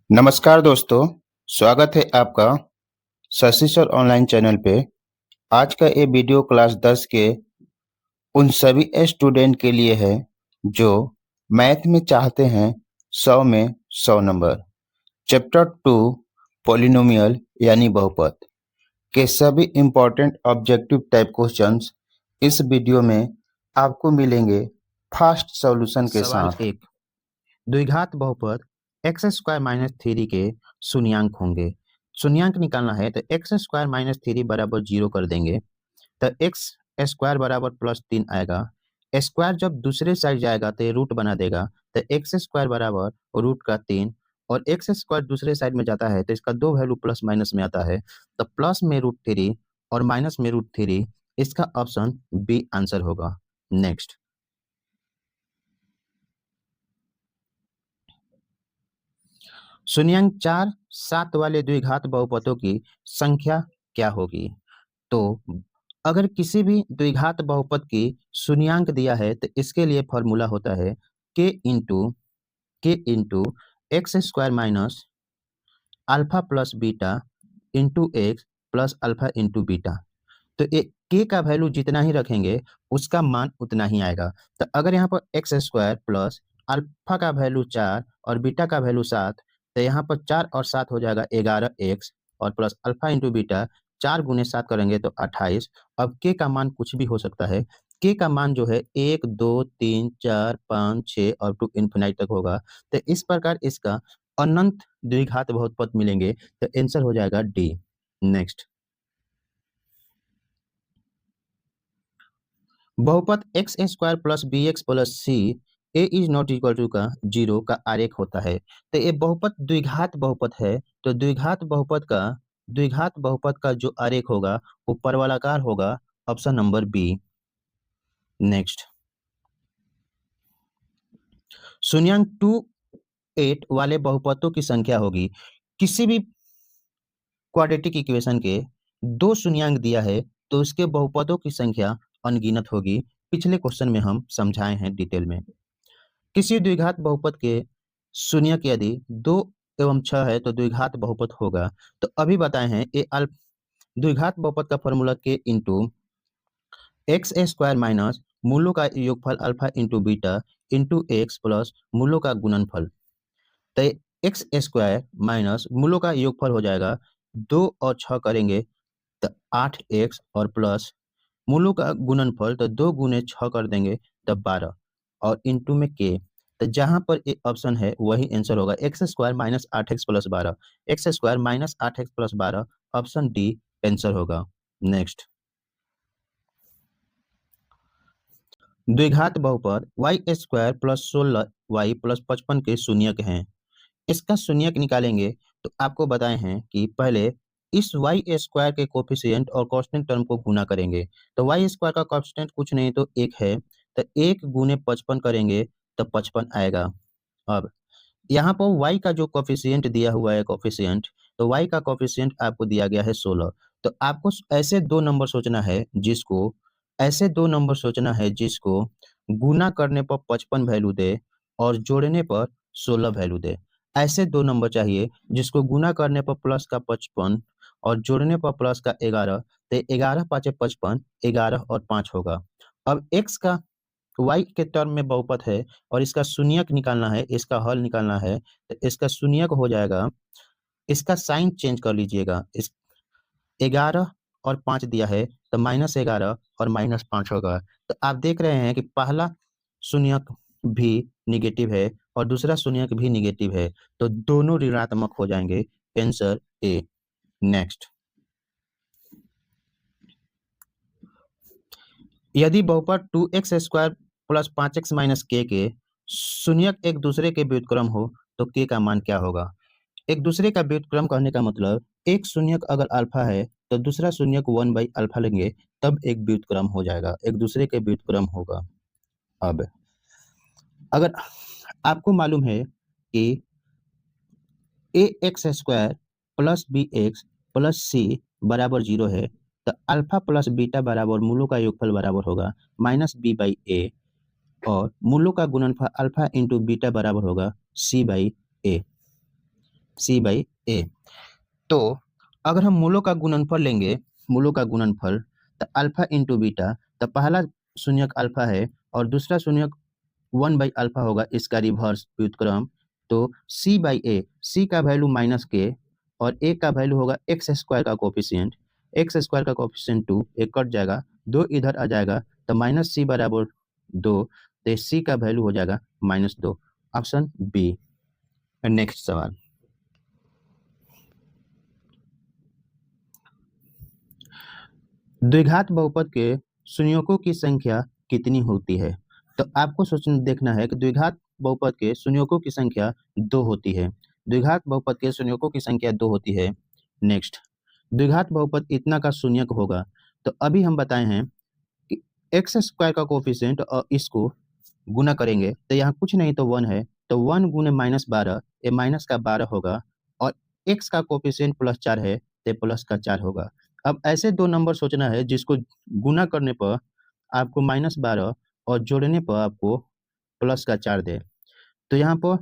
नमस्कार दोस्तों, स्वागत है आपका शशि सर ऑनलाइन चैनल पे। आज का ये वीडियो क्लास 10 के उन सभी स्टूडेंट के लिए है जो मैथ में चाहते हैं 100 में 100 नंबर। चैप्टर 2 पॉलिनोमियल यानी बहुपद के सभी इम्पोर्टेंट ऑब्जेक्टिव टाइप क्वेश्चंस इस वीडियो में आपको मिलेंगे फास्ट सॉल्यूशन के सवाल साथ। एक, द्विघात बहुपद एक्स स्क्वायर माइनस थ्री के शून्यांक होंगे। शून्यांक निकालना है तो एक्स स्क्वायर माइनस थ्री बराबर 0 कर देंगे तो एक्स स्क्वायर बराबर +3 आएगा। स्क्वायर जब दूसरे साइड जाएगा तो ये रूट बना देगा तो एक्स स्क्वायर बराबर √3 और एक्स स्क्वायर दूसरे साइड में जाता है तो इसका दो वैल्यू प्लस माइनस में आता है तो प्लस में √3 और माइनस में √3, इसका ऑप्शन बी आंसर होगा। नेक्स्ट, शून्यांक 4, 7 वाले द्विघात बहुपदों की संख्या क्या होगी? तो अगर किसी भी द्विघात बहुपद की शून्यांक दिया है तो इसके लिए फॉर्मूला होता है k into x square minus alpha plus beta into x plus alpha into beta. तो ये के का वैल्यू जितना ही रखेंगे उसका मान उतना ही आएगा। तो अगर यहाँ पर एक्स स्क्वायर प्लस अल्फा का वैल्यू 4 और बीटा का वैल्यू 7, तो यहाँ पर 4 और 7 हो जाएगा 11x और प्लस अल्फा इंटू बीटा 4 × 7 करेंगे तो 28। अब के का मान कुछ भी हो सकता है। के का मान जो है 1 2 3 4 5 6 और टू इन्फिनाइट तक होगा। तो इस प्रकार इसका अनंत द्विघात बहुपद मिलेंगे तो आंसर हो जाएगा डी। नेक्स्ट, बहुपद x square plus b x plus c a is not equal to का 0 का आरेख होता है। तो ये बहुपद द्विघात बहुपद है तो द्विघात बहुपद का जो आरेख होगा वो परवलयाकार होगा, ऑप्शन नंबर बी। नेक्स्ट, शून्यांक 2 8 वाले बहुपदों की संख्या होगी। किसी भी क्वाड्रेटिक इक्वेशन के दो शून्यांक दिया है तो उसके बहुपदों की संख्या अनगिनत होगी। पिछले क्वेश्चन में हम समझाए हैं डिटेल में। किसी द्विघात बहुपद के शून्यक यदि 2 एवं 6 है तो द्विघात बहुपद होगा। तो अभी बताए हैं द्विघात बहुपद का फॉर्मूला के इंटू एक्स स्क्वायर माइनस मूलों का योगफल alpha into beta into x plus मूलों का गुणनफल। तो एक्स स्क्वायर माइनस मूलों का योगफल हो जाएगा 2 और 6 करेंगे तो 8x और प्लस मूलों का गुणनफल तो 2 × 6 कर देंगे तो 12 और इंटू में के। तो जहां पर एक ऑप्शन है वही आंसर होगा, x square minus 8x plus 12, x square minus 8x plus 12, option D answer होगा। नेक्स्ट, द्विघात बहुपद Y square plus 16y plus 55 के शून्यक हैं। इसका शून्यक निकालेंगे तो आपको बताए हैं कि पहले इस वाई स्क्वायर के कोफिशिएंट और कांस्टेंट टर्म को गुना करेंगे। तो वाई स्क्वायर का कांस्टेंट कुछ नहीं तो 1 है तो 1 × 55 करेंगे तो 55 आएगा। अब यहाँ पर y का जो कोफिशिएंट दिया हुआ है कोफिशिएंट, तो y का कोफिशिएंट आपको दिया गया है 16। तो आपको ऐसे दो नंबर सोचना है जिसको गुना करने पर 55 वैल्यू दे और जोड़ने पर 16 वैल्यू दे। ऐसे दो नंबर चाहिए जिसको गुना करने पर प्लस का 55 और जोड़ने पर प्लस का 11, तो 11 5 55, 11 और 5 होगा। अब x का y के टर्म में बहुपद है और इसका शून्यक निकालना है, इसका हल निकालना है। तो इसका शून्यक हो जाएगा, इसका साइन चेंज कर लीजिएगा। इस 11 और 5 दिया है तो -11 और -5 होगा। तो आप देख रहे हैं कि पहला शून्यक भी निगेटिव है और दूसरा शून्यक भी निगेटिव है तो दोनों ऋणात्मक हो जाएंगे, आंसर ए। नेक्स्ट, यदि बहुपद 2x square plus 5x minus के शून्यक एक दूसरे के व्युत्क्रम हो तो के का मान क्या होगा? एक दूसरे का व्युत्क्रम कहने का मतलब एक शून्यक अगर अल्फा है तो दूसरा शून्यक 1/अल्फा लेंगे तब एक व्युत्क्रम हो जाएगा, एक दूसरे के व्युत्क्रम होगा। अब अगर आपको मालूम है कि ax square plus bx plus c बराबर 0 है तो अल्फा प्लस बीटा बराबर मूलों का योगफल बराबर होगा -b/a और मूलों का गुणनफल अल्फा इंटू बीटा बराबर होगा c/a। सी बाई ए। तो अगर हम मूलों का गुणनफल लेंगे, मूलों का गुणनफल, तो अल्फा इंटू बीटा, तो पहला शून्यक अल्फा है और दूसरा शून्यक 1/अल्फा होगा, इसका रिवर्स व्युत्क्रम। तो सी बाई ए, सी का वैल्यू माइनस के और ए का वैल्यू होगा एक्स स्क्वायर का कोफिशिएंट, एक्स स्क्वायर का कोफिशिएंट 2, एक कट जाएगा, 2 इधर आ जाएगा, तो माइनस सी बराबर 2, तो सी का वैल्यू हो जाएगा -2, ऑप्शन बी। नेक्स्ट सवाल, द्विघात बहुपद के शून्यकों की संख्या कितनी होती है? तो आपको सोचना देखना है कि द्विघात बहुपद के शून्यकों की संख्या 2 होती है। द्विघात बहुपद के शून्यकों की संख्या 2 होती है। नेक्स्ट, द्विघात बहुपद इतना का शून्यक होगा। तो अभी हम बताए हैं कि एक्स स्क्वायर का कोफिशिएंट और इसको गुना करेंगे तो यहाँ कुछ नहीं तो 1 है, तो 1 गुने -12, ये माइनस का 12 होगा, और एक्स का कोफिशिएंट +4 है तो प्लस का 4 होगा। अब ऐसे दो नंबर सोचना है जिसको गुना करने पर आपको -12 और जोड़ने पर आपको प्लस का 4 दे। तो यहाँ पर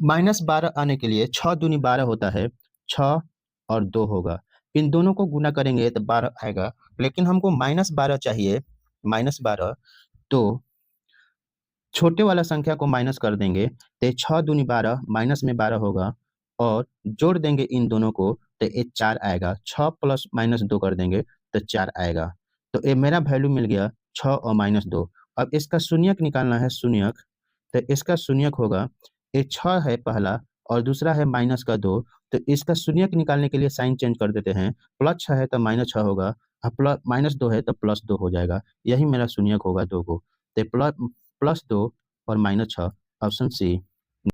-12 आने के लिए 6 दूनी 12 होता है, 6 और 2 होगा। इन दोनों को गुना करेंगे तो 12 आएगा, लेकिन हमको -12 चाहिए, -12। तो छोटे वाला संख्या को माइनस कर देंगे तो 6 दूनी 12, माइनस में 12 होगा, और जोड़ देंगे इन दोनों को तो ये 4 आएगा। 6 प्लस -2 कर देंगे तो 4 आएगा। तो ये मेरा वैल्यू मिल गया 6 और -2। अब इसका शून्यक निकालना है, शून्यक। तो इसका शून्यक होगा, ये 6 है पहला और दूसरा है -2। तो इसका शून्यक निकालने के लिए साइन चेंज कर देते हैं, +6 है तो -6 होगा, और -2 है तो +2 हो जाएगा। यही मेरा शून्यक होगा 2 को। तो +2 और -6, ऑप्शन सी।